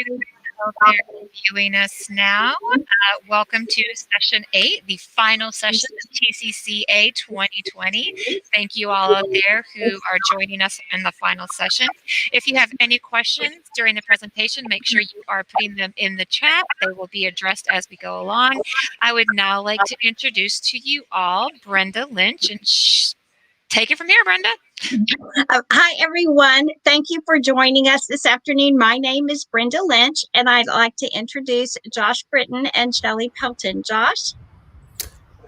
everyone out there viewing us now. Welcome to Session 8, the final session of TCCA 2020. Thank you all out there who are joining us in the final session. If you have any questions during the presentation, make sure you are putting them in the chat. They will be addressed as we go along. I would now like to introduce to you all Brenda Lynch, and take it from here, Brenda. Hi, everyone. Thank you for joining us this afternoon. My name is Brenda Lynch, and I'd like to introduce Josh Britton and Shelley Pelton. Josh?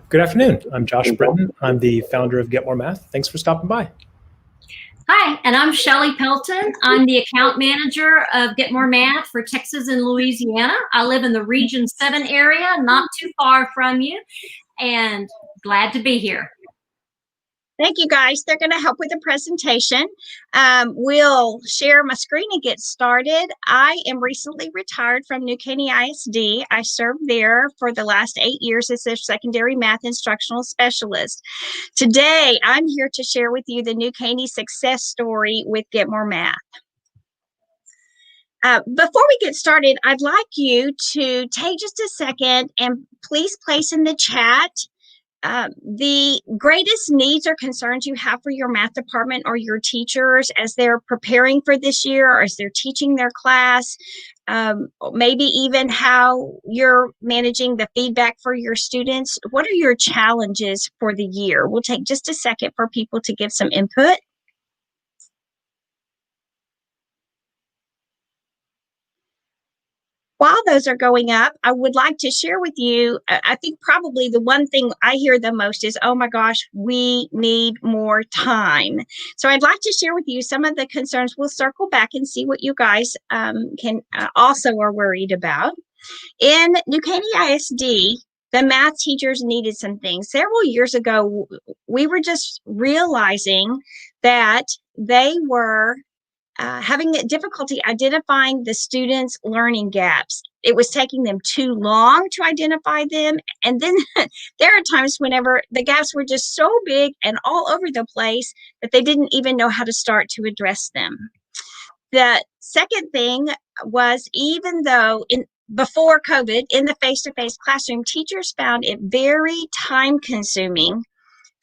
Good afternoon. I'm Josh Britton. I'm the founder of Get More Math. Thanks for stopping by. Hi, and I'm Shelley Pelton. I'm the account manager of Get More Math for Texas and Louisiana. I live in the Region 7 area, not too far from you, and glad to be here. Thank you, guys. They're going to help with the presentation. We'll share my screen and get started. I am recently retired from New Caney ISD. I served there for the last 8 years as their secondary math instructional specialist. Today, I'm here to share with you the New Caney success story with Get More Math. Before we get started, I'd like you to take just a second and please place in the chat the greatest needs or concerns you have for your math department or your teachers as they're preparing for this year or as they're teaching their class, maybe even how you're managing the feedback for your students. What are your challenges for the year? We'll take just a second for people to give some input. While those are going up, I would like to share with you, I think probably the one thing I hear the most is, oh my gosh, we need more time. So I'd like to share with you some of the concerns. We'll circle back and see what you guys can also are worried about. In New Caney ISD, the math teachers needed some things. Several years ago, we were just realizing that they were having difficulty identifying the students' learning gaps. It was taking them too long to identify them. And then there are times whenever the gaps were just so big and all over the place that they didn't even know how to start to address them. The second thing was, even though before COVID, in the face-to-face classroom, teachers found it very time-consuming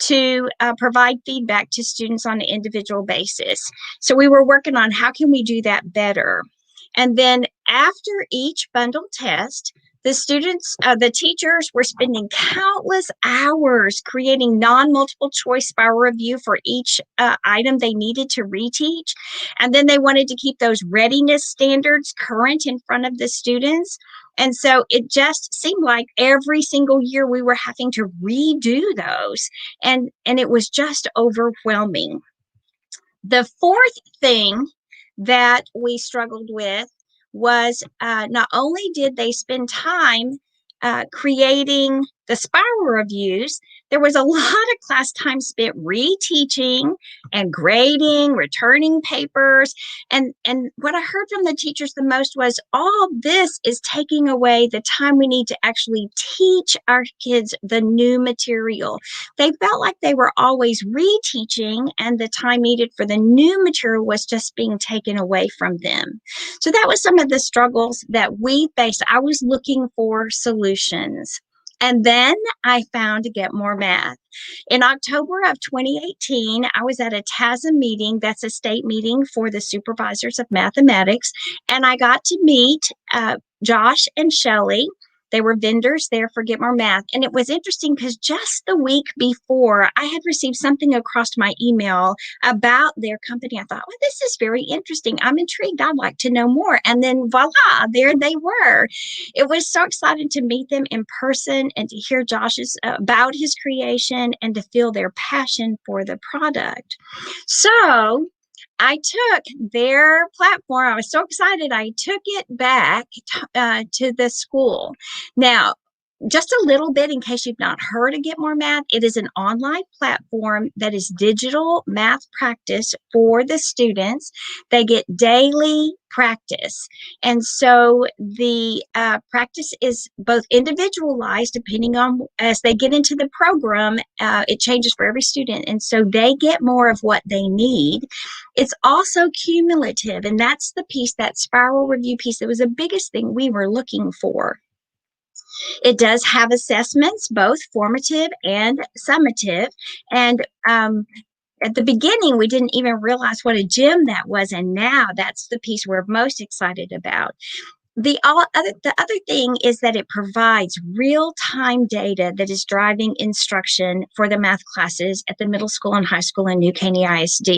to provide feedback to students on an individual basis. So we were working on how can we do that better. And then after each bundle test, the teachers were spending countless hours creating non-multiple choice spiral review for each item they needed to reteach. And then they wanted to keep those readiness standards current in front of the students. And so it just seemed like every single year we were having to redo those. And it was just overwhelming. The fourth thing that we struggled with was not only did they spend time creating the spiral reviews, there was a lot of class time spent reteaching and grading, returning papers. And what I heard from the teachers the most was, all this is taking away the time we need to actually teach our kids the new material. They felt like they were always reteaching, and the time needed for the new material was just being taken away from them. So that was some of the struggles that we faced. I was looking for solutions. And then I found Get More Math. In October of 2018, I was at a TASM meeting, that's a state meeting for the supervisors of mathematics, and I got to meet Josh and Shelley. They were vendors there for Get More Math. And it was interesting because just the week before, I had received something across my email about their company. I thought, well, this is very interesting. I'm intrigued. I'd like to know more. And then voila, there they were. It was so exciting to meet them in person and to hear Josh's about his creation and to feel their passion for the product. So I took their platform. I was so excited. I took it back to the school. Now, just a little bit, in case you've not heard of Get More Math, it is an online platform that is digital math practice for the students. They get daily practice. And so the practice is both individualized depending on, as they get into the program, it changes for every student. And so they get more of what they need. It's also cumulative, and that's the piece, that spiral review piece, that was the biggest thing we were looking for. It does have assessments, both formative and summative. And at the beginning, we didn't even realize what a gem that was. And now that's the piece we're most excited about. The other thing is that it provides real-time data that is driving instruction for the math classes at the middle school and high school in New Caney ISD.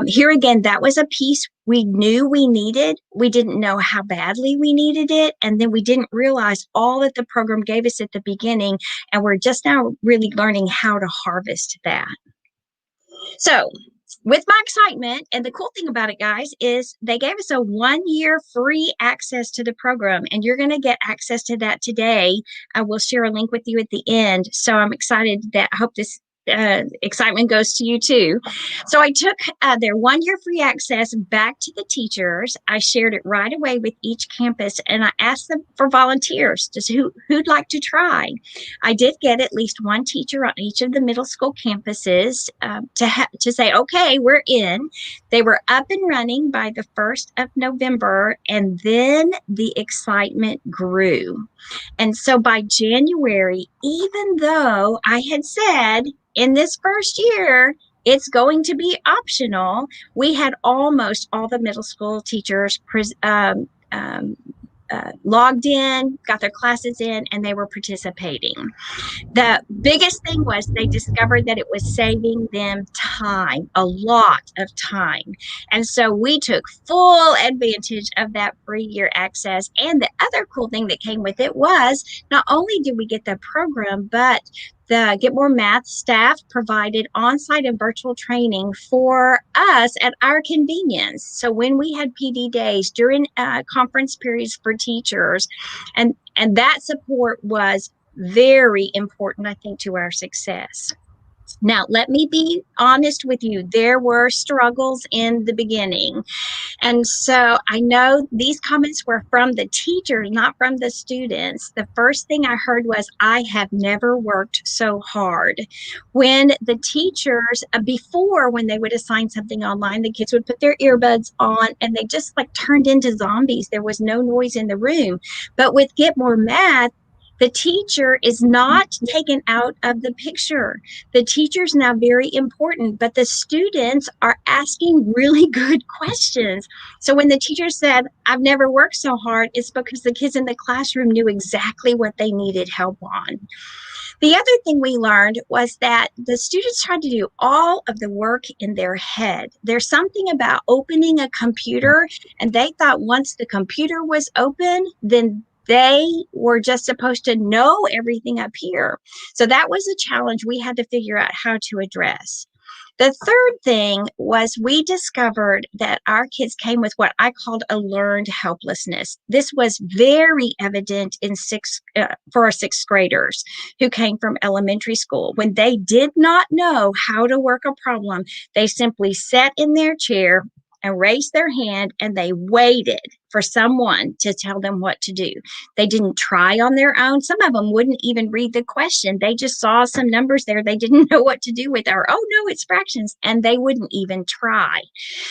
Here again, that was a piece we knew we needed. We didn't know how badly we needed it, and then we didn't realize all that the program gave us at the beginning, and we're just now really learning how to harvest that. So, with my excitement, and the cool thing about it, guys, is they gave us a 1-year free access to the program, and you're going to get access to that today. I will share a link with you at the end. So I'm excited that I hope this excitement goes to you too. So I took their 1-year free access back to the teachers. I shared it right away with each campus, and I asked them for volunteers. Just who'd like to try? I did get at least one teacher on each of the middle school campuses to say, okay, we're in. They were up and running by the 1st of November, and then the excitement grew. And so by January, even though I had said in this first year, it's going to be optional, we had almost all the middle school teachers logged in, got their classes in, and they were participating. The biggest thing was they discovered that it was saving them time, a lot of time. And so we took full advantage of that free year access. And the other cool thing that came with it was not only did we get the program, but the Get More Math staff provided on-site and virtual training for us at our convenience. So when we had PD days, during conference periods for teachers, and that support was very important, I think, to our success. Now, let me be honest with you. There were struggles in the beginning. And so I know these comments were from the teachers, not from the students. The first thing I heard was, I have never worked so hard. When the teachers, before, when they would assign something online, the kids would put their earbuds on and they just like turned into zombies. There was no noise in the room. But with Get More Math, the teacher is not taken out of the picture. The teacher is now very important, but the students are asking really good questions. So when the teacher said, I've never worked so hard, it's because the kids in the classroom knew exactly what they needed help on. The other thing we learned was that the students tried to do all of the work in their head. There's something about opening a computer, and they thought once the computer was open, then they were just supposed to know everything up here. So that was a challenge we had to figure out how to address. The third thing was we discovered that our kids came with what I called a learned helplessness. This was very evident in for our sixth graders who came from elementary school. When they did not know how to work a problem, they simply sat in their chair and raised their hand, and they waited for someone to tell them what to do. They didn't try on their own. Some of them wouldn't even read the question. They just saw some numbers there they didn't know what to do with, or, oh no, it's fractions, and they wouldn't even try.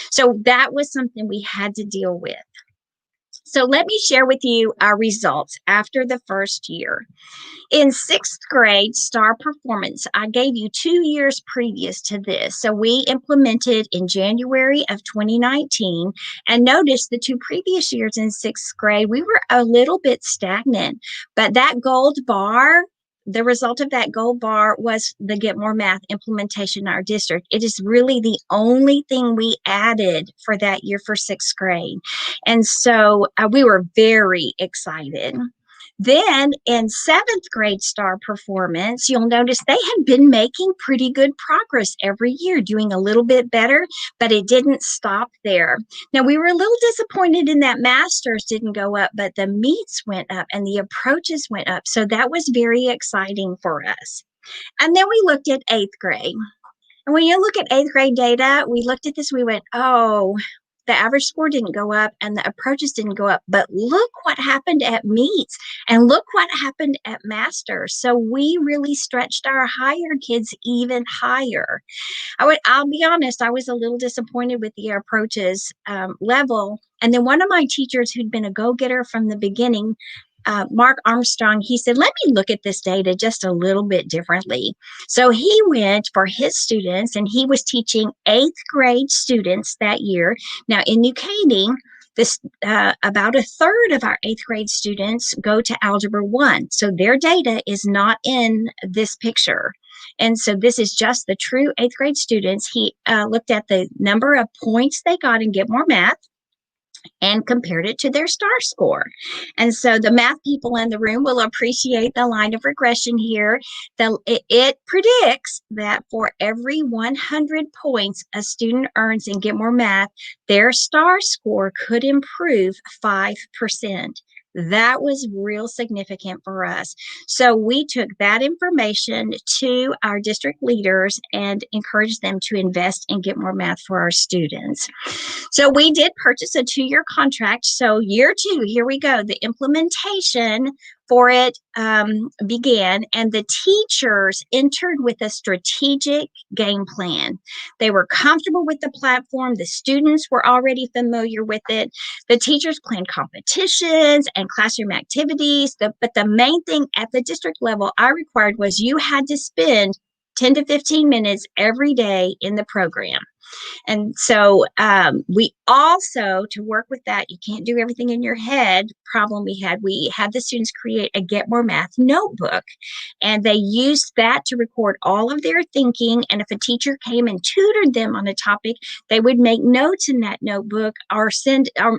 So that was something we had to deal with. So let me share with you our results after the first year. In sixth grade STAR performance, I gave you 2 years previous to this. So we implemented in January of 2019, and notice the 2 previous years in sixth grade, we were a little bit stagnant, but that gold bar, the result of that gold bar was the Get More Math implementation in our district. It is really the only thing we added for that year for sixth grade. And so we were very excited. Then in 7th grade star performance, you'll notice they had been making pretty good progress every year, doing a little bit better, but it didn't stop there. Now, we were a little disappointed in that masters didn't go up, but the meets went up and the approaches went up. So that was very exciting for us. And then we looked at 8th grade. And when you look at 8th grade data, we looked at this, we went, oh, the average score didn't go up and the approaches didn't go up, but look what happened at meets and look what happened at masters. So we really stretched our higher kids even higher. I'll be honest, I was a little disappointed with the approaches level. And then one of my teachers who'd been a go-getter from the beginning, Mark Armstrong, he said, let me look at this data just a little bit differently. So he went for his students and he was teaching 8th grade students that year. Now in New Caney, this about a third of our 8th grade students go to Algebra 1. So their data is not in this picture. And so this is just the true 8th grade students. He looked at the number of points they got in Get More Math and compared it to their star score. And so the math people in the room will appreciate the line of regression here. It predicts that for every 100 points a student earns in Get More Math, their star score could improve 5%. That was real significant for us. So we took that information to our district leaders and encouraged them to invest in Get More Math for our students. So we did purchase a 2-year contract. So year 2, here we go. The implementation for it began, and the teachers entered with a strategic game plan. They were comfortable with the platform. The students were already familiar with it. The teachers planned competitions and classroom activities. But the main thing at the district level I required was you had to spend 10 to 15 minutes every day in the program. And so we also, to work with that, you can't do everything in your head problem we had the students create a Get More Math notebook, and they used that to record all of their thinking. And if a teacher came and tutored them on a topic, they would make notes in that notebook or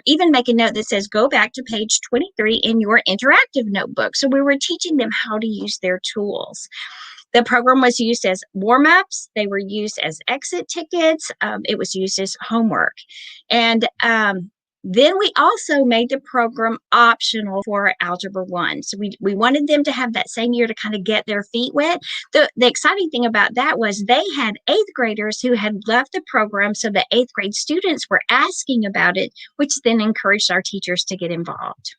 even make a note that says, go back to page 23 in your interactive notebook. So we were teaching them how to use their tools. The program was used as warm-ups. They were used as exit tickets. It was used as homework. And then we also made the program optional for Algebra 1. So we wanted them to have that same year to kind of get their feet wet. The exciting thing about that was they had 8th graders who had left the program, so the 8th grade students were asking about it, which then encouraged our teachers to get involved.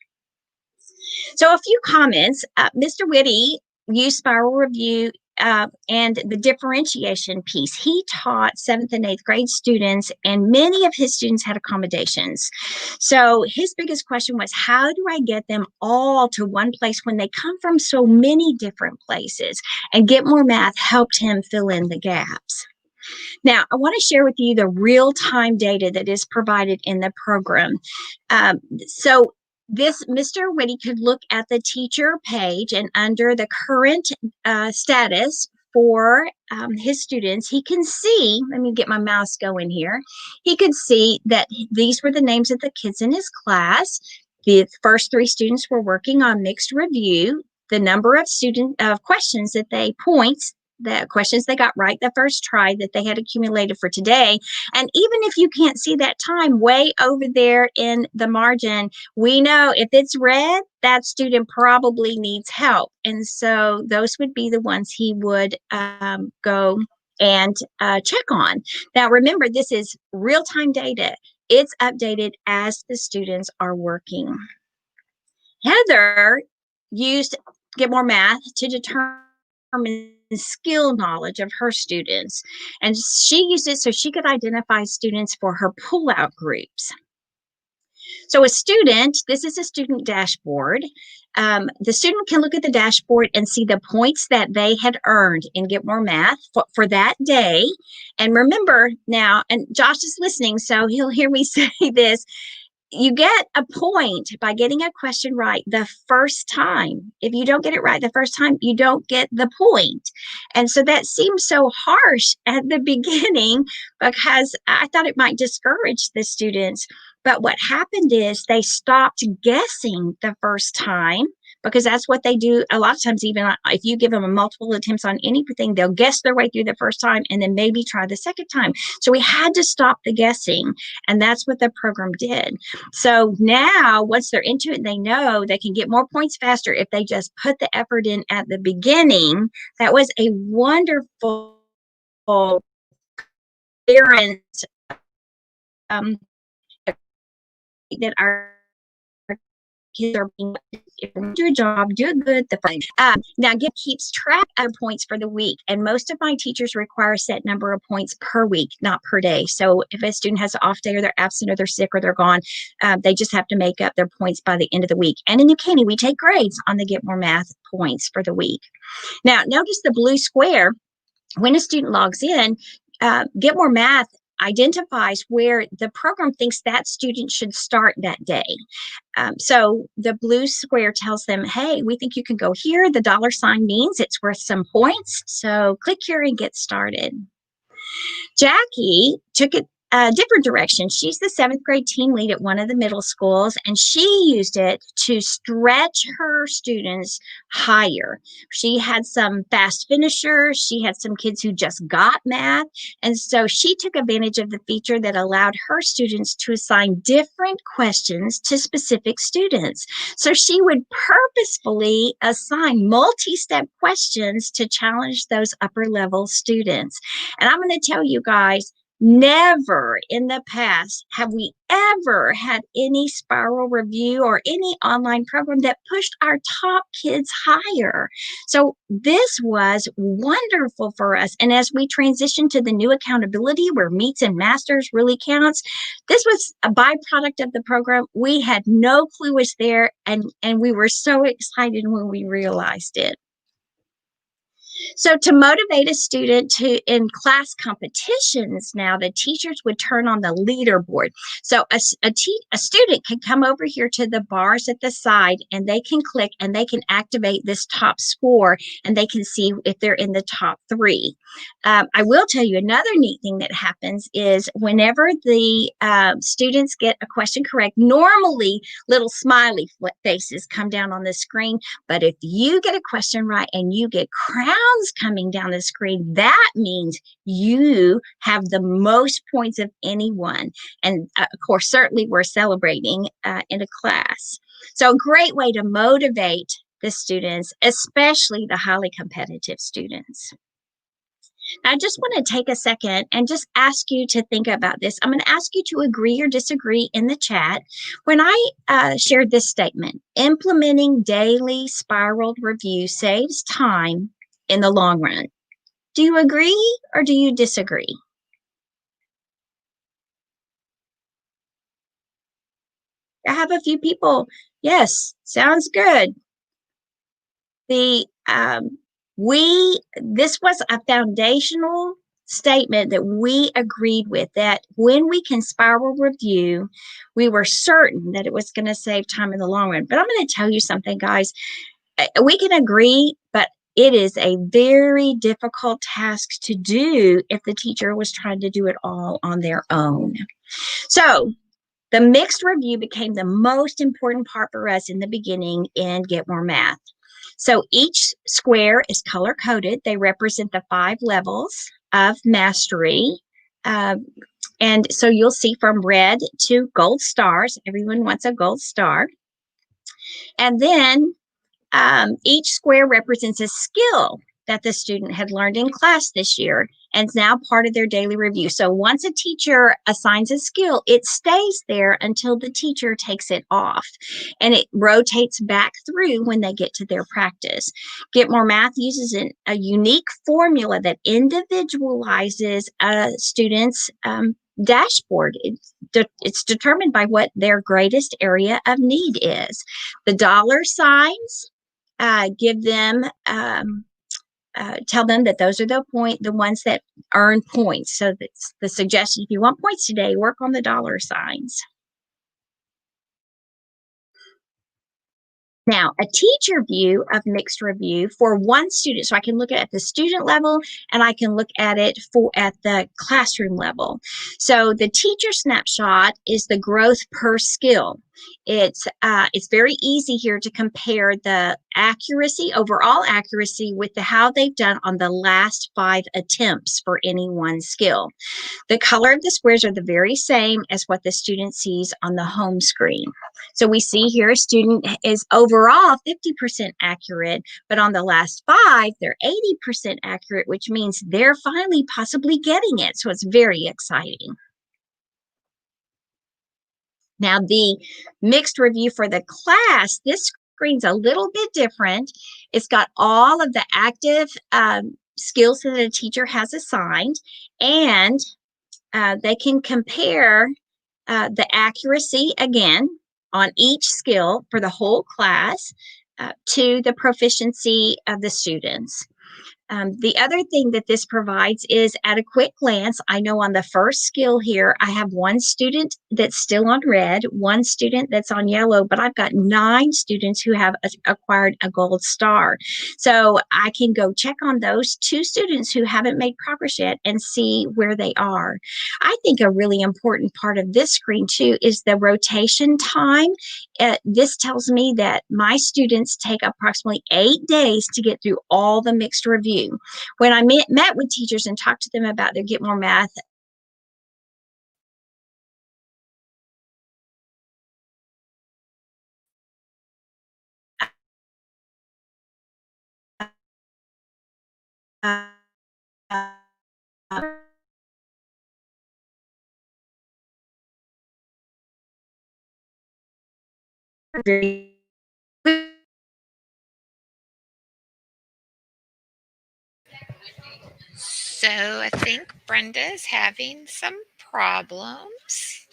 So a few comments. Mr. Whitty used spiral review and the differentiation piece. He taught 7th and 8th grade students, and many of his students had accommodations. So his biggest question was, how do I get them all to one place when they come from so many different places? And Get More Math helped him fill in the gaps. Now, I want to share with you the real-time data that is provided in the program. So this Mr. Whitty could look at the teacher page, and under the current status for his students, he can see, let me get my mouse going here. He could see that these were the names of the kids in his class. The first 3 students were working on mixed review, the number of questions that the questions they got right the first try that they had accumulated for today. And even if you can't see that time way over there in the margin, we know if it's red, that student probably needs help. And so those would be the ones he would go and check on. Now, remember, this is real-time data. It's updated as the students are working. Heather used Get More Math to determine skill knowledge of her students, and she used it so she could identify students for her pull-out groups. So a student, this is a student dashboard. The student can look at the dashboard and see the points that they had earned in Get More Math for that day. And remember now, and Josh is listening, so he'll hear me say this, you get a point by getting a question right the first time. If you don't get it right the first time, you don't get the point. And so that seems so harsh at the beginning because I thought it might discourage the students. But what happened is they stopped guessing the first time because that's what they do a lot of times. Even if you give them a multiple attempts on anything, they'll guess their way through the first time and then maybe try the second time. So we had to stop the guessing, and that's what the program did. So now once they're into it, they know they can get more points faster if they just put the effort in at the beginning. That was a wonderful experience that our kids are being, if you do a job, do it good. Now, Get keeps track of points for the week, and most of my teachers require a set number of points per week, not per day. So if a student has an off day, or they're absent, or they're sick, or they're gone, they just have to make up their points by the end of the week. And in New Caney, we take grades on the Get More Math points for the week. Now, notice the blue square. When a student logs in, Get More Math identifies where the program thinks that student should start that day. So the blue square tells them, hey, we think you can go here. The $ means it's worth some points. So click here and get started. Jackie took it a different direction. She's the 7th grade team lead at one of the middle schools, and she used it to stretch her students higher. She had some fast finishers. She had some kids who just got math. And so she took advantage of the feature that allowed her students to assign different questions to specific students. So she would purposefully assign multi-step questions to challenge those upper level students. And I'm going to tell you guys, never in the past have we ever had any spiral review or any online program that pushed our top kids higher. So this was wonderful for us. And as we transition to the new accountability where meets and masters really counts, this was a byproduct of the program. We had no clue it's there, and we were so excited when we realized it. So to motivate a student in class competitions, now the teachers would turn on the leaderboard. So a student can come over here to the bars at the side, and they can click and they can activate this top score, and they can see if they're in the top 3. I will tell you another neat thing that happens is whenever the students get a question correct, normally little smiley faces come down on the screen. But if you get a question right and you get crowns coming down the screen, that means you have the most points of anyone. And of course, certainly we're celebrating in a class. So a great way to motivate the students, especially the highly competitive students. I just want to take a second and just ask you to think about this. I'm going to ask you to agree or disagree in the chat. When I shared this statement, implementing daily spiraled review saves time in the long run. Do you agree or do you disagree? I have a few people. Yes, sounds good. This was a foundational statement that we agreed with, that when we can spiral review, we were certain that it was going to save time in the long run. But I'm going to tell you something, guys. We can agree, but it is a very difficult task to do if the teacher was trying to do it all on their own. So the mixed review became the most important part for us in the beginning in Get More Math. So each square is color-coded. They represent the 5 levels of mastery. And so you'll see from red to gold stars. Everyone wants a gold star. And then each square represents a skill that the student had learned in class this year and is now part of their daily review. So once a teacher assigns a skill, it stays there until the teacher takes it off, and it rotates back through when they get to their practice. Get More Math uses a unique formula that individualizes a student's dashboard. It's determined by what their greatest area of need is. The $ signs give them tell them that those are the ones that earn points. So that's the suggestion. If you want points today, work on the $ signs. Now, a teacher view of mixed review for one student. So I can look at the student level and I can look at it at the classroom level. So the teacher snapshot is the growth per skill. It's very easy here to compare the accuracy, overall accuracy, with how they've done on the last 5 attempts for any one skill. The color of the squares are the very same as what the student sees on the home screen. So we see here a student is overall 50% accurate, but on the last 5, they're 80% accurate, which means they're finally possibly getting it. So it's very exciting. Now, the mixed review for the class, this screen's a little bit different. It's got all of the active skills that a teacher has assigned, and they can compare the accuracy, again, on each skill for the whole class to the proficiency of the students. The other thing that this provides is, at a quick glance, I know on the first skill here, I have one student that's still on red, one student that's on yellow, but I've got 9 students who have acquired a gold star. So I can go check on those 2 students who haven't made progress yet and see where they are. I think a really important part of this screen too is the rotation time. This tells me that my students take approximately 8 days to get through all the mixed review. When I met with teachers and talked to them about their Get More Math So I think Brenda's having some problems.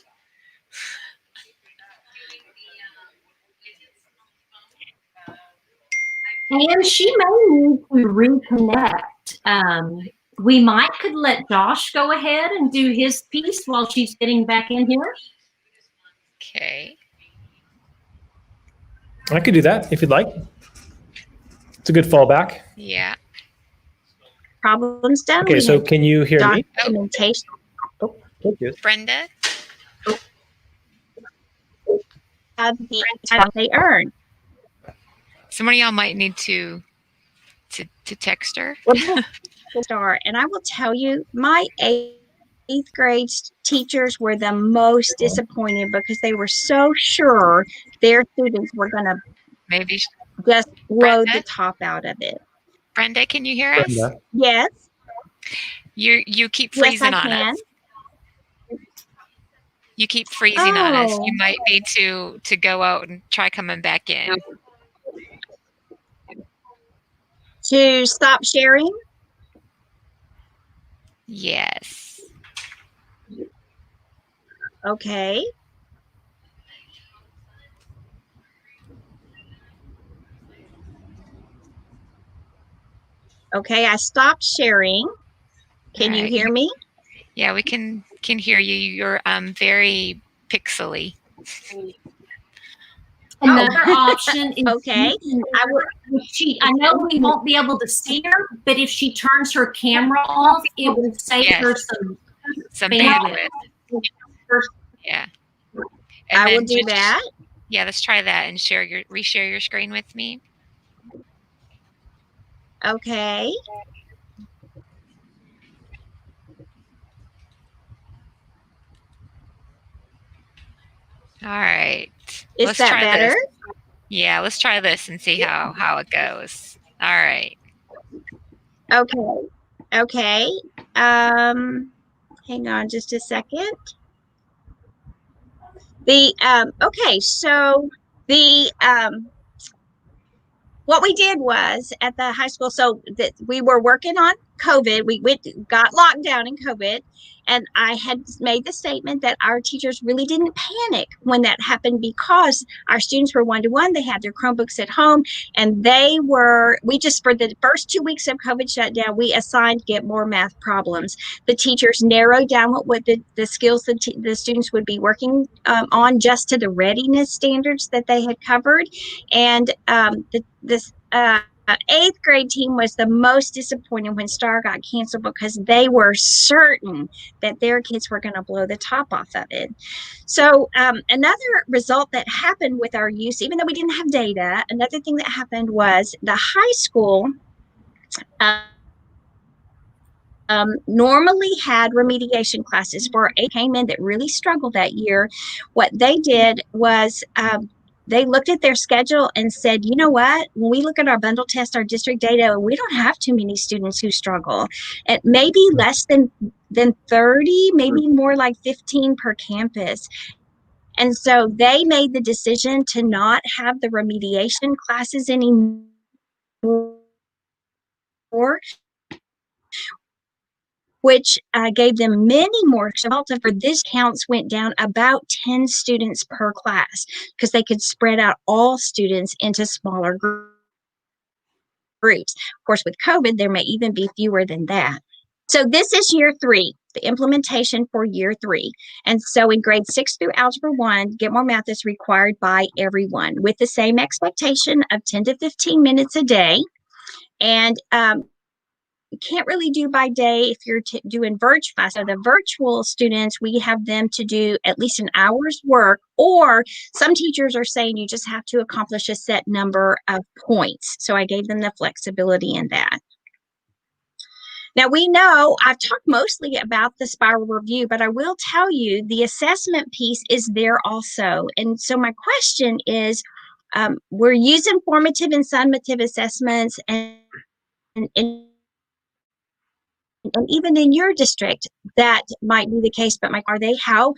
And she may need to reconnect. We might could let Josh go ahead and do his piece while she's getting back in here. Okay. I could do that if you'd like. It's a good fallback. Yeah. problems done. Okay, so can you hear me? Documentation. Oh, thank you. Brenda? Of the time they earn. Some of y'all might need to text her. Star, and I will tell you, my eighth grade teachers were the most disappointed because they were so sure their students were going to Maybe just blow Brenda? the top out of it. Brenda, can you hear us? Brenda. Yes. You keep freezing Yes, I on can. us. You keep freezing on us. Oh. You might need to go out and try coming back in. To stop sharing. Yes. Okay. Okay, I stopped sharing. Can you Right. hear me? Yeah, we can hear you. You're very pixely. Another option is Okay. I know we won't be able to see her, but if she turns her camera off, it will save Yes. her Some bandwidth. bandwidth. Yeah. And I will then do just- that. Yeah, let's try that and reshare your screen with me. Okay. All right. Is Let's that try better? this. Yeah, let's try this and see how it goes. All right. Okay. Okay. Hang on just a second. Okay, so what we did was at the high school, so that we were working on COVID. We got locked down in COVID, and I had made the statement that our teachers really didn't panic when that happened because our students were one-to-one. They had their Chromebooks at home, and we just, for the first 2 weeks of COVID shutdown, we assigned Get More Math problems. The teachers narrowed down what the skills the students would be working on just to the readiness standards that they had covered, and eighth grade team was the most disappointed when STAR got canceled because they were certain that their kids were going to blow the top off of it. So another result that happened with our use, even though we didn't have data, another thing that happened was the high school normally had remediation classes for a came in that really struggled that year. What they did was they looked at their schedule and said, you know what, when we look at our bundle test, our district data, we don't have too many students who struggle. It may be less than 30, maybe more like 15 per campus. And so they made the decision to not have the remediation classes anymore, which gave them many more. For this counts went down about 10 students per class because they could spread out all students into smaller groups. Of course, with COVID, there may even be fewer than that. So this is year 3, the implementation for year 3. And so in grade 6 through Algebra 1, Get More Math is required by everyone with the same expectation of 10 to 15 minutes a day. And you can't really do by day if you're doing virtual. So the virtual students, we have them to do at least an hour's work, or some teachers are saying you just have to accomplish a set number of points. So I gave them the flexibility in that. Now we know I've talked mostly about the spiral review, but I will tell you the assessment piece is there also. And so my question is, we're using formative and summative assessments, and even in your district, that might be the case, but Mike, are they, how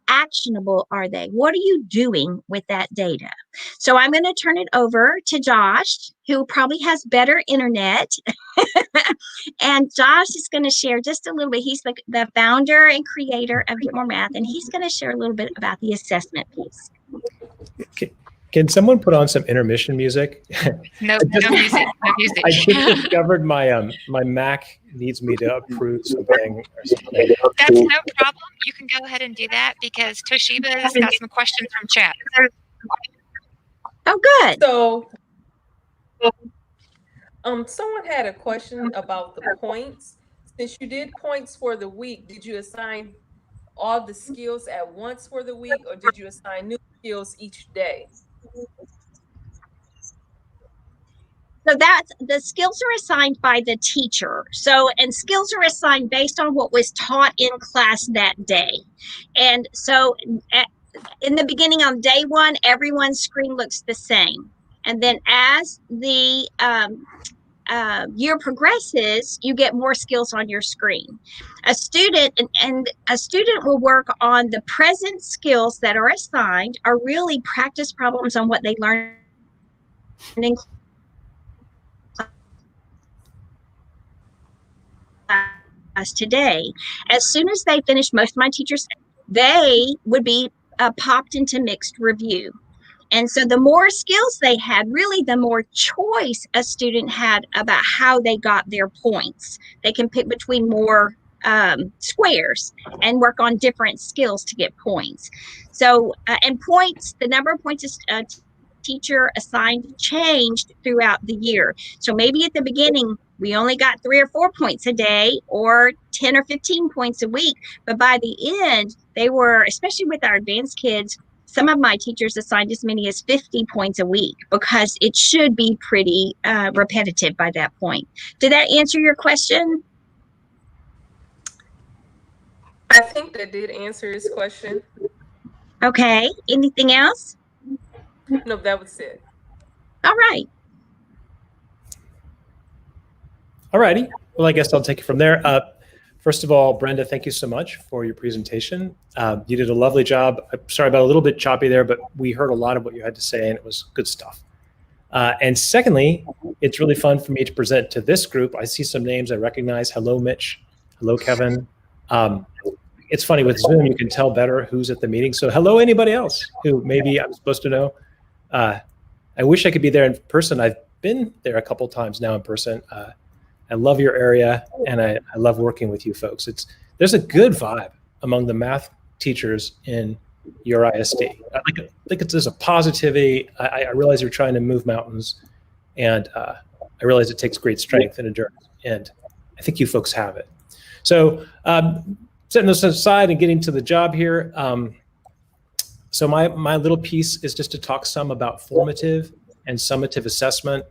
actionable are they? What are you doing with that data? So I'm going to turn it over to Josh, who probably has better internet. And Josh is going to share just a little bit. He's the founder and creator of Get More Math, and he's going to share a little bit about the assessment piece. Can someone put on some intermission music? No music. I just discovered my my Mac needs me to approve something. That's no problem. You can go ahead and do that because Toshiba's got some questions from chat. Oh, good. So, someone had a question about the points. Since you did points for the week, did you assign all the skills at once for the week, or did you assign new skills each day? So that's, the skills are assigned by the teacher. So, and skills are assigned based on what was taught in class that day. And so in the beginning on day 1, everyone's screen looks the same. And then as the year progresses, you get more skills on your screen. A student and a student will work on the present skills that are assigned, are really practice problems on what they learned in class today. As soon as they finish, most of my teachers, they would be popped into mixed review. And so the more skills they had, really the more choice a student had about how they got their points. They can pick between more squares and work on different skills to get points. So, and points, the number of points a teacher assigned changed throughout the year. So maybe at the beginning, we only got 3 or 4 points a day or 10 or 15 points a week. But by the end, they were, especially with our advanced kids, some of my teachers assigned as many as 50 points a week because it should be pretty repetitive by that point. Did that answer your question? I think that did answer his question. Okay. Anything else? No, that was it. All right. All righty. Well, I guess I'll take it from there. First of all, Brenda, thank you so much for your presentation. You did a lovely job. I'm sorry about a little bit choppy there, but we heard a lot of what you had to say, and it was good stuff. And secondly, it's really fun for me to present to this group. I see some names I recognize. Hello, Mitch. Hello, Kevin. It's funny, with Zoom, you can tell better who's at the meeting. So hello, anybody else who maybe I'm supposed to know. I wish I could be there in person. I've been there a couple times now in person. I love your area, and I love working with you folks. There's a good vibe among the math teachers in your ISD. I think there's a positivity. I realize you're trying to move mountains, And I realize it takes great strength and endurance, and I think you folks have it. So setting this aside and getting to the job here. So my little piece is just to talk some about formative and summative assessment.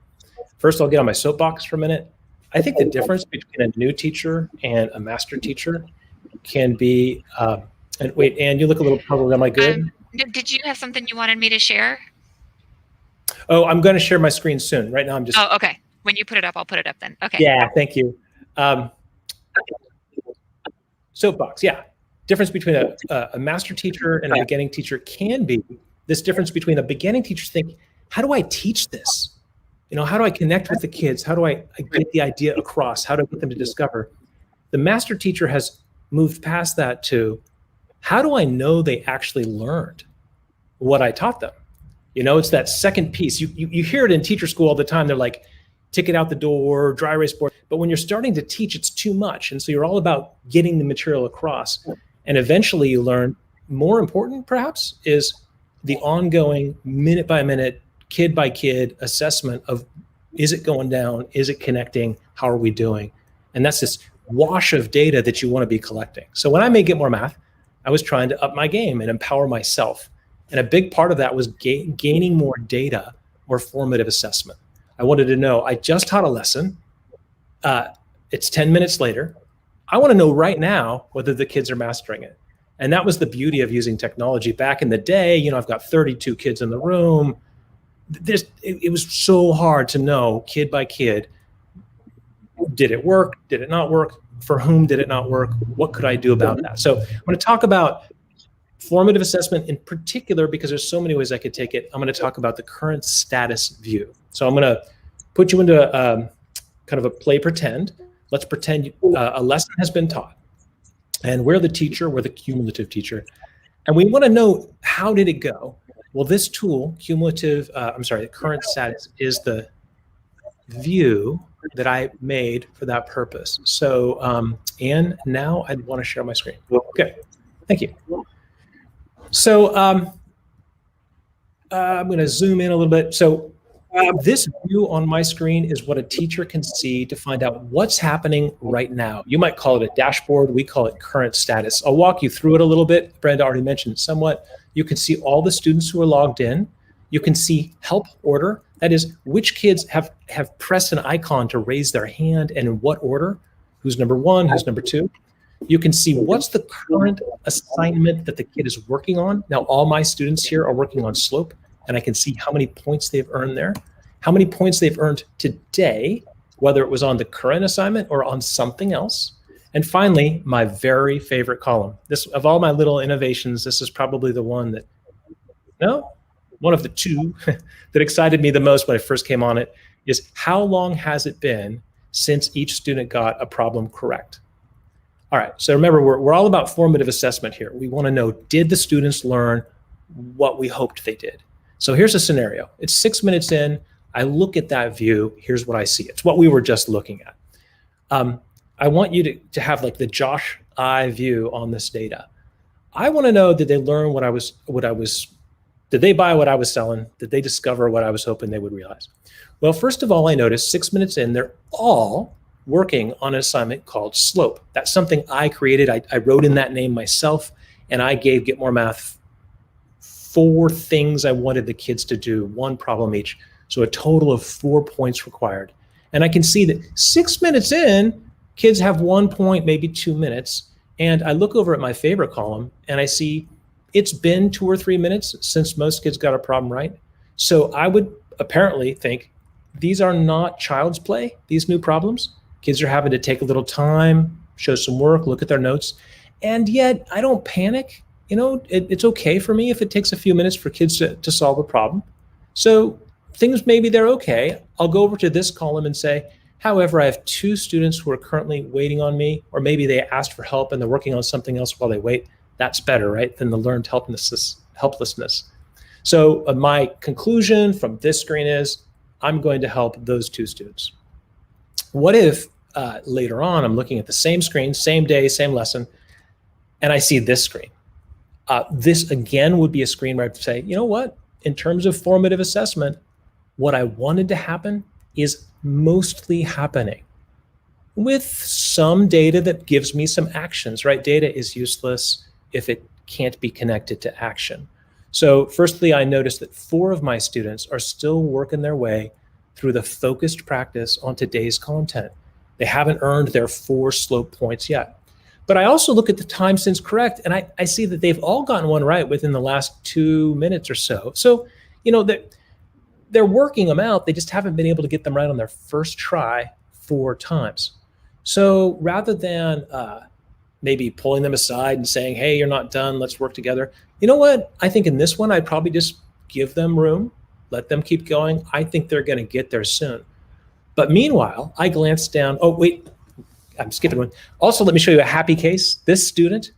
First, I'll get on my soapbox for a minute. I think the difference between a new teacher and a master teacher can be, and wait, Anne, you look a little puzzled. Am I good? Did you have something you wanted me to share? Oh, I'm going to share my screen soon. Right now, I'm just. Oh, okay. When you put it up, I'll put it up then. Okay. Yeah, thank you. Soapbox, yeah. Difference between a master teacher and a beginning teacher can be this difference between a beginning teacher think, how do I teach this? You know, how do I connect with the kids? How do I get the idea across? How do I get them to discover? The master teacher has moved past that to, how do I know they actually learned what I taught them? You know, it's that second piece. You hear it in teacher school all the time. They're like, ticket out the door, dry erase board. But when you're starting to teach, it's too much. And so you're all about getting the material across. And eventually you learn, more important perhaps, is the ongoing minute by minute, kid by kid assessment of, is it going down? Is it connecting? How are we doing? And that's this wash of data that you want to be collecting. So when I made Get More Math, I was trying to up my game and empower myself. And a big part of that was gaining more data or formative assessment. I wanted to know, I just taught a lesson. It's 10 minutes later. I want to know right now whether the kids are mastering it. And that was the beauty of using technology. Back in the day, you know, I've got 32 kids in the room. It was so hard to know kid by kid, did it work? Did it not work? For whom did it not work? What could I do about that? So I'm going to talk about formative assessment in particular, because there's so many ways I could take it. I'm going to talk about the current status view. So I'm going to put you into kind of a play pretend. Let's pretend a lesson has been taught. And we're the teacher, we're the cumulative teacher. And we want to know, how did it go? Well, this tool, the current status, is the view that I made for that purpose. So, Anne, now I'd want to share my screen. Okay, thank you. So I'm going to zoom in a little bit. So this view on my screen is what a teacher can see to find out what's happening right now. You might call it a dashboard. We call it current status. I'll walk you through it a little bit. Branda already mentioned it somewhat. You can see all the students who are logged in. You can see help order. That is, which kids have pressed an icon to raise their hand and in what order. Who's number one, who's number two. You can see what's the current assignment that the kid is working on. Now, all my students here are working on slope, and I can see how many points they've earned there, how many points they've earned today, whether it was on the current assignment or on something else. And finally, my very favorite column. This, of all my little innovations, this is probably the one that, one of the two that excited me the most when I first came on it, is how long has it been since each student got a problem correct? All right, so remember, we're all about formative assessment here. We want to know, did the students learn what we hoped they did? So here's a scenario. It's 6 minutes in. I look at that view. Here's what I see. It's what we were just looking at. I want you to have like the Josh eye view on this data. I want to know, did they learn did they buy what I was selling? Did they discover what I was hoping they would realize? Well, first of all, I noticed 6 minutes in, they're all working on an assignment called slope. That's something I created. I wrote in that name myself, and I gave Get More Math 4 things I wanted the kids to do, 1 problem each. So a total of 4 points required. And I can see that 6 minutes in, kids have 1 point, maybe 2 minutes. And I look over at my favorite column and I see it's been 2 or 3 minutes since most kids got a problem right. So I would apparently think these are not child's play, these new problems. Kids are having to take a little time, show some work, look at their notes. And yet I don't panic. You know, it's okay for me if it takes a few minutes for kids to solve a problem. So things, maybe they're okay. I'll go over to this column and say, however, I have 2 students who are currently waiting on me, or maybe they asked for help and they're working on something else while they wait. That's better, right, than the learned helplessness. So my conclusion from this screen is I'm going to help those 2 students. What if later on I'm looking at the same screen, same day, same lesson, and I see this screen? This again would be a screen where I'd say, you know what, in terms of formative assessment, what I wanted to happen is mostly happening with some data that gives me some actions, right? Data is useless if it can't be connected to action. So firstly, I noticed that 4 of my students are still working their way through the focused practice on today's content. They haven't earned their 4 slope points yet. But I also look at the time since correct, and I see that they've all gotten one right within the last 2 minutes or so. So, they're working them out. They just haven't been able to get them right on their first try 4 times. So rather than maybe pulling them aside and saying, hey, you're not done, let's work together. You know what? I think in this one, I'd probably just give them room, let them keep going. I think they're going to get there soon. But meanwhile, I glanced down. Oh, wait, I'm skipping one. Also, let me show you a happy case. This student,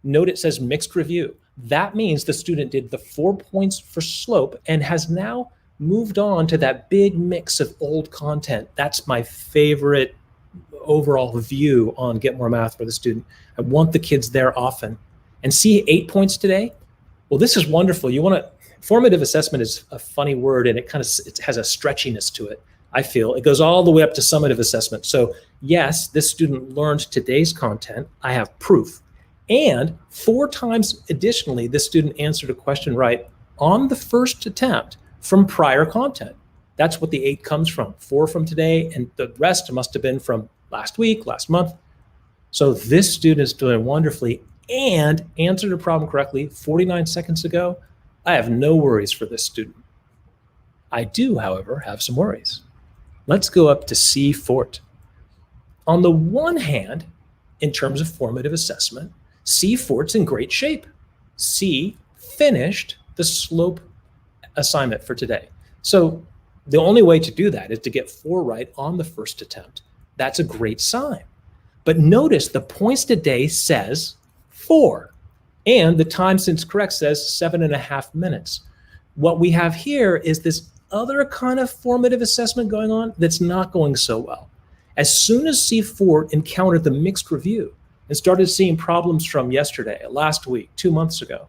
note it says mixed review. That means the student did the 4 points for slope and has now moved on to that big mix of old content. That's my favorite overall view on Get More Math for the student. I want the kids there often. And see 8 points today? Well, this is wonderful. Formative assessment is a funny word, and it has a stretchiness to it, I feel. It goes all the way up to summative assessment. So yes, this student learned today's content. I have proof. And 4 times additionally, this student answered a question right on the first attempt from prior content. That's what the 8 comes from. 4 from today, and the rest must have been from last week, last month. So this student is doing wonderfully and answered a problem correctly 49 seconds ago. I have no worries for this student. I do, however, have some worries. Let's go up to C Fort. On the one hand, in terms of formative assessment, C Fort's in great shape. C finished the slope assignment for today. So the only way to do that is to get 4 right on the first attempt. That's a great sign. But notice the points today says 4, and the time since correct says 7.5 minutes. What we have here is this other kind of formative assessment going on that's not going so well. As soon as C4 encountered the mixed review and started seeing problems from yesterday, last week, 2 months ago,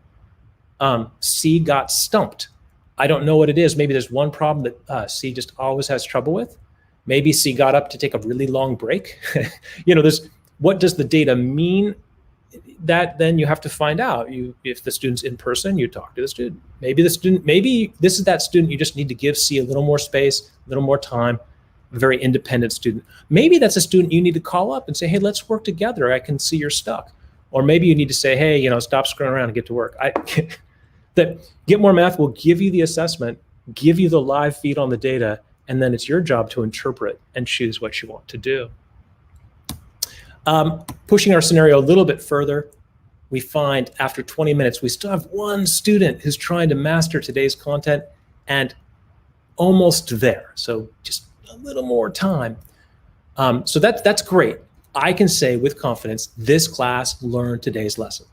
C got stumped. I don't know what it is. Maybe there's one problem that C just always has trouble with. Maybe C got up to take a really long break. What does the data mean? That then you have to find out. If the student's in person, you talk to the student. Maybe this is that student you just need to give C a little more space, a little more time, a very independent student. Maybe that's a student you need to call up and say, hey, let's work together. I can see you're stuck. Or maybe you need to say, hey, stop screwing around and get to work. That Get More Math will give you the assessment, give you the live feed on the data, and then it's your job to interpret and choose what you want to do. Pushing our scenario a little bit further, we find after 20 minutes, we still have one student who's trying to master today's content and almost there. So just a little more time. So that's great. I can say with confidence, this class learned today's lesson.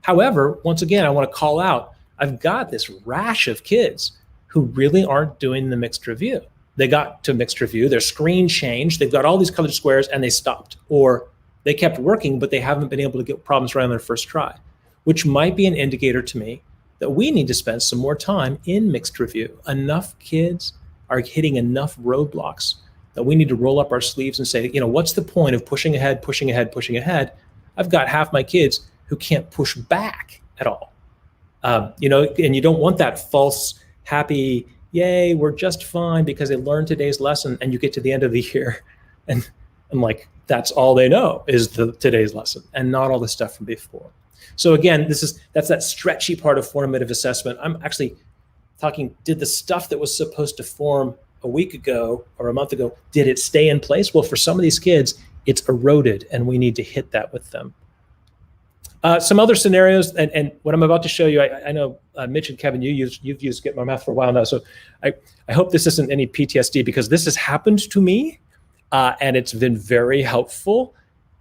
However, once again, I want to call out, I've got this rash of kids who really aren't doing the mixed review. They got to mixed review, their screen changed, they've got all these colored squares and they stopped. Or they kept working, but they haven't been able to get problems right on their first try, which might be an indicator to me that we need to spend some more time in mixed review. Enough kids are hitting enough roadblocks that we need to roll up our sleeves and say, what's the point of pushing ahead, pushing ahead, pushing ahead? I've got half my kids who can't push back at all. And you don't want that false, happy, yay, we're just fine because they learned today's lesson, and you get to the end of the year and like, that's all they know is today's lesson and not all the stuff from before. So again, that's that stretchy part of formative assessment. I'm actually talking, did the stuff that was supposed to form a week ago or a month ago, did it stay in place? Well, for some of these kids, it's eroded and we need to hit that with them. Some other scenarios, and what I'm about to show you, I know Mitch and Kevin, you've used Get More Math for a while now, so I hope this isn't any PTSD because this has happened to me, and it's been very helpful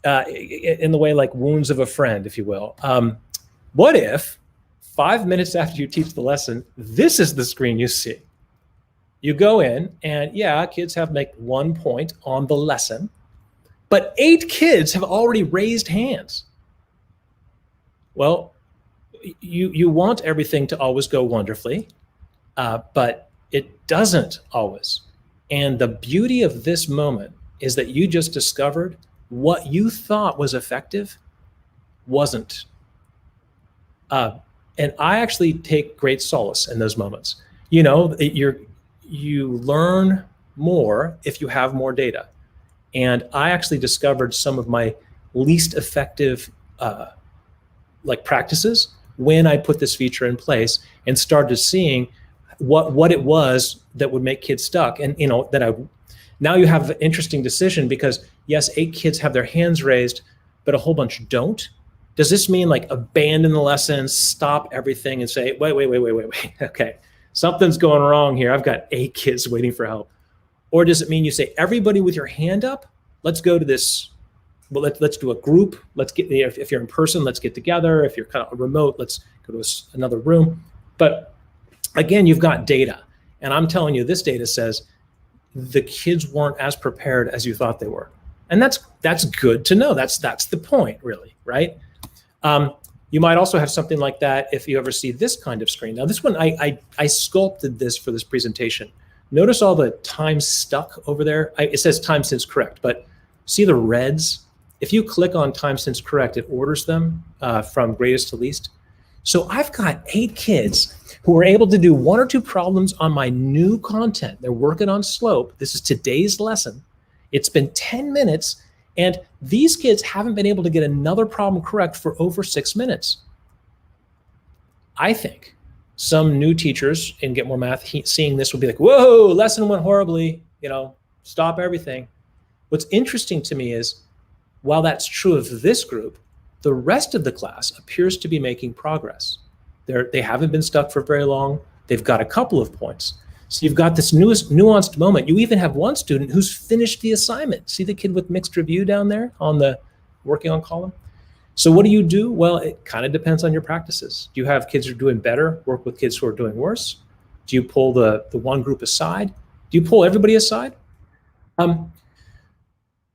in the way like wounds of a friend, if you will. What if 5 minutes after you teach the lesson, this is the screen you see? You go in and yeah, kids have like 1 point on the lesson, but 8 kids have already raised hands. Well, you want everything to always go wonderfully, but it doesn't always. And the beauty of this moment is that you just discovered what you thought was effective wasn't. And I actually take great solace in those moments. You know, you learn more if you have more data. And I actually discovered some of my least effective practices when I put this feature in place and started seeing what it was that would make kids stuck. And now you have an interesting decision, because yes, 8 kids have their hands raised, but a whole bunch don't. Does this mean like abandon the lesson, stop everything and say, wait, okay, something's going wrong here. I've got 8 kids waiting for help. Or does it mean you say, everybody with your hand up, let's go to this, well, let's do a group. Let's get, if you're in person, let's get together. If you're kind of remote, let's go to another room. But again, you've got data. And I'm telling you, this data says the kids weren't as prepared as you thought they were. And that's good to know. That's the point, really, right? You might also have something like that if you ever see this kind of screen. Now, this one, I sculpted this for this presentation. Notice all the time stuck over there. It says time since correct, but see the reds? If you click on time since correct, it orders them from greatest to least. So I've got 8 kids who were able to do 1 or 2 problems on my new content. They're working on slope. This is today's lesson. It's been 10 minutes, and these kids haven't been able to get another problem correct for over 6 minutes. I think some new teachers in Get More Math seeing this will be like, whoa, lesson went horribly, stop everything. What's interesting to me is, while that's true of this group, the rest of the class appears to be making progress. They haven't been stuck for very long. They've got a couple of points. So you've got this nuanced moment. You even have one student who's finished the assignment. See the kid with mixed review down there on the working on column? So what do you do? Well, it kind of depends on your practices. Do you have kids who are doing better, work with kids who are doing worse? Do you pull the one group aside? Do you pull everybody aside?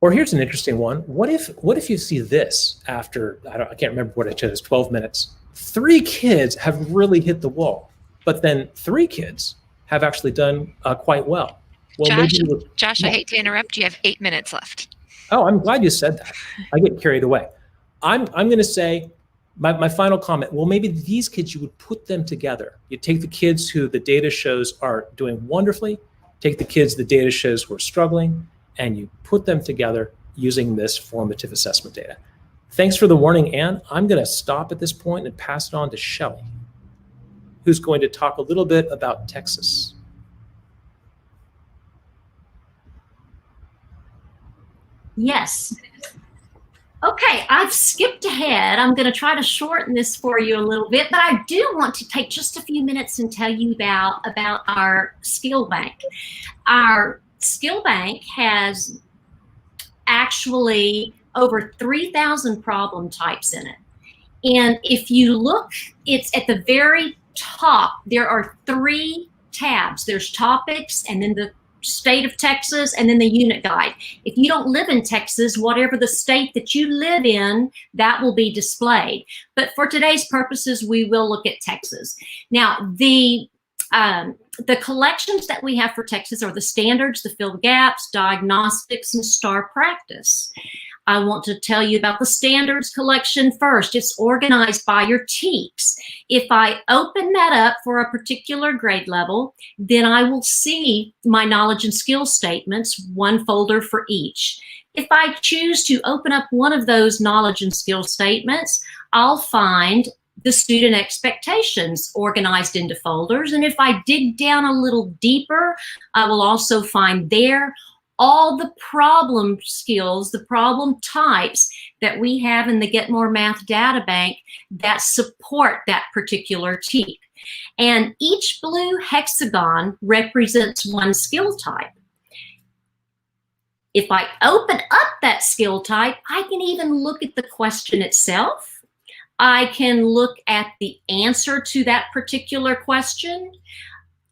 Or here's an interesting one. What if you see this after, I can't remember what I chose, 12 minutes. 3 kids have really hit the wall, but then 3 kids have actually done quite well. Well, Josh, I hate to interrupt. You have 8 minutes left. Oh, I'm glad you said that. I get carried away. I'm going to say my final comment. Well, maybe these kids, you would put them together. You take the kids who the data shows are doing wonderfully, take the kids the data shows who are struggling, and you put them together using this formative assessment data. Thanks for the warning, Anne. I'm going to stop at this point and pass it on to Shelley, who's going to talk a little bit about Texas. Yes. Okay, I've skipped ahead. I'm going to try to shorten this for you a little bit, but I do want to take just a few minutes and tell you about our skill bank. Our skill bank has actually over 3,000 problem types in it. And if you look, it's at the very top, there are 3 tabs. There's topics, and then the state of Texas, and then the unit guide. If you don't live in Texas, whatever the state that you live in, that will be displayed. But for today's purposes, we will look at Texas. Now, the collections that we have for Texas are the standards, the filled gaps, diagnostics, and star practice. I want to tell you about the standards collection first. It's organized by your TEKS. If I open that up for a particular grade level, then I will see my knowledge and skill statements, one folder for each. If I choose to open up one of those knowledge and skill statements, I'll find the student expectations organized into folders. And if I dig down a little deeper, I will also find there all the problem skills, the problem types that we have in the Get More Math data bank that support that particular TEK. And each blue hexagon represents one skill type. If I open up that skill type, I can even look at the question itself. I can look at the answer to that particular question.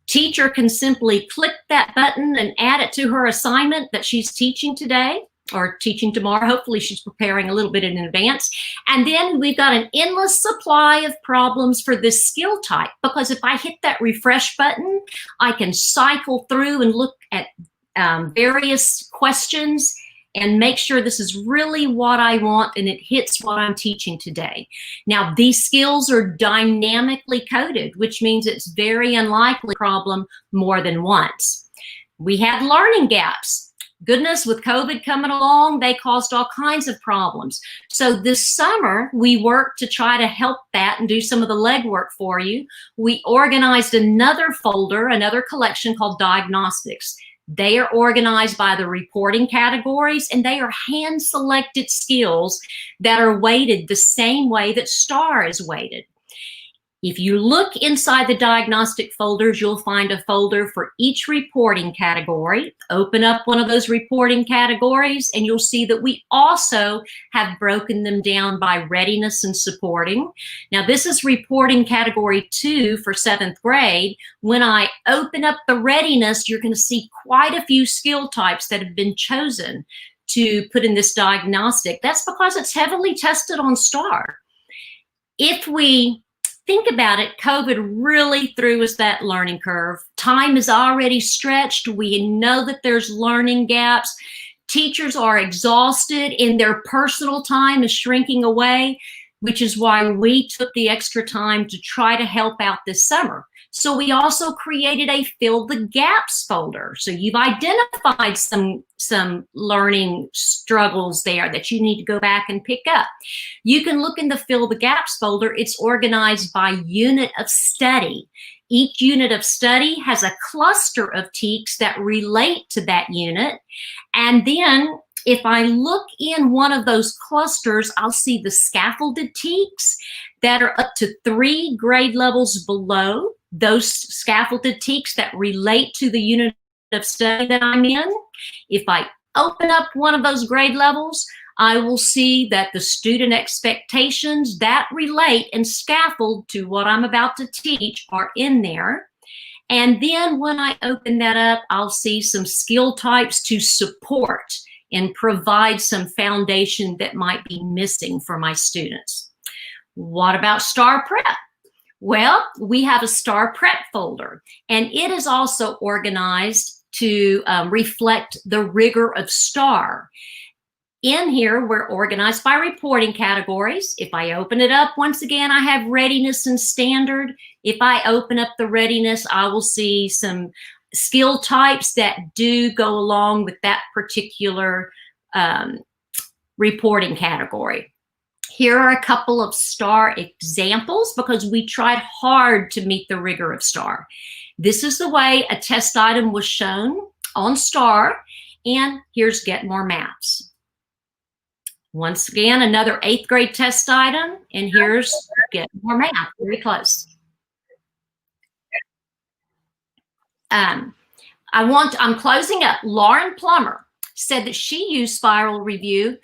Teacher can simply click that button and add it to her assignment that she's teaching today or teaching tomorrow. Hopefully she's preparing a little bit in advance. And then we've got an endless supply of problems for this skill type, because if I hit that refresh button, I can cycle through and look at various questions and make sure this is really what I want and it hits what I'm teaching today. Now, these skills are dynamically coded, which means it's very unlikely to problem more than once. We had learning gaps. Goodness, with COVID coming along, they caused all kinds of problems. So this summer, we worked to try to help that and do some of the legwork for you. We organized another folder, another collection called Diagnostics. They are organized by the reporting categories, and they are hand-selected skills that are weighted the same way that STAR is weighted. If you look inside the diagnostic folders, you'll find a folder for each reporting category. Open up one of those reporting categories, and you'll see that we also have broken them down by readiness and supporting. Now, this is reporting category 2 for 7th grade. When I open up the readiness, you're going to see quite a few skill types that have been chosen to put in this diagnostic. That's because it's heavily tested on STAR. If we think about it, COVID really threw us that learning curve. Time is already stretched. We know that there's learning gaps. Teachers are exhausted and their personal time is shrinking away, which is why we took the extra time to try to help out this summer. So we also created a Fill the Gaps folder. So you've identified some learning struggles there that you need to go back and pick up. You can look in the Fill the Gaps folder. It's organized by unit of study. Each unit of study has a cluster of TEKS that relate to that unit. And then if I look in one of those clusters, I'll see the scaffolded TEKS that are up to 3 grade levels below those scaffolded TEKS that relate to the unit of study that I'm in. If I open up one of those grade levels, I will see that the student expectations that relate and scaffold to what I'm about to teach are in there. And then when I open that up, I'll see some skill types to support and provide some foundation that might be missing for my students. What about STAR Prep? Well, we have a STAR Prep folder, and it is also organized to reflect the rigor of STAR. In here, we're organized by reporting categories. If I open it up, once again, I have readiness and standard. If I open up the readiness, I will see some skill types that do go along with that particular reporting category. Here are a couple of STAR examples because we tried hard to meet the rigor of STAR. This is the way a test item was shown on STAR, and here's Get More Maps. Once again, another 8th grade test item, and here's Get More Math, very close. I'm closing up. Lauren Plummer said that she used Spiral Review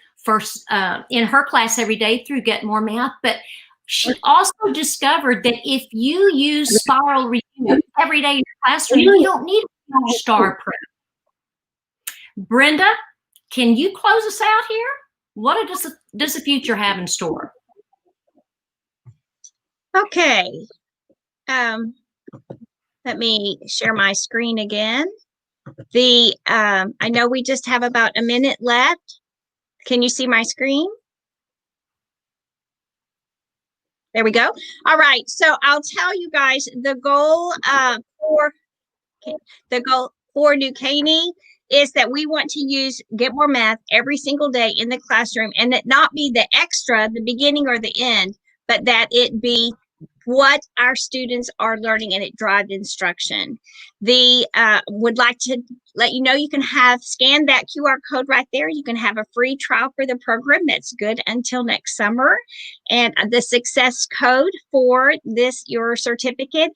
in her class every day through Get More Math, but she also discovered that if you use Spiral Review every day in your classroom, you don't need STAR Prep. Brenda, can you close us out here? What does the future have in store? Okay. Let me share my screen again. I know we just have about a minute left. Can you see my screen? There we go. All right. So I'll tell you guys the goal for New Caney is that we want to use Get More Math every single day in the classroom, and it not be the extra, the beginning or the end, but that it be what our students are learning and it drive instruction. Would like to let you know you can scan that QR code right there. You can have a free trial for the program that's good until next summer. And the success code for your certificate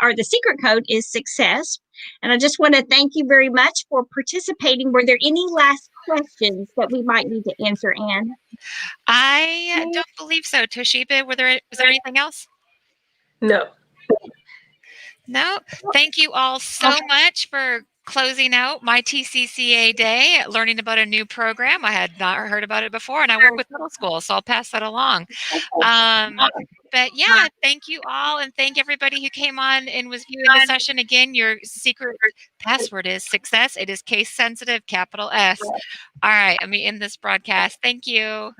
or the secret code is success. And I just want to thank you very much for participating. Were there any last questions that we might need to answer, Anne? I don't believe so. Toshiba, was there anything else? No. No. Thank you all so much for closing out my TCCA day, learning about a new program. I had not heard about it before, and I work with middle school, so I'll pass that along. But yeah, thank you all, and thank everybody who came on and was viewing the session. Again, your secret password is success. It is case sensitive, capital S. All right, let me end this broadcast. Thank you.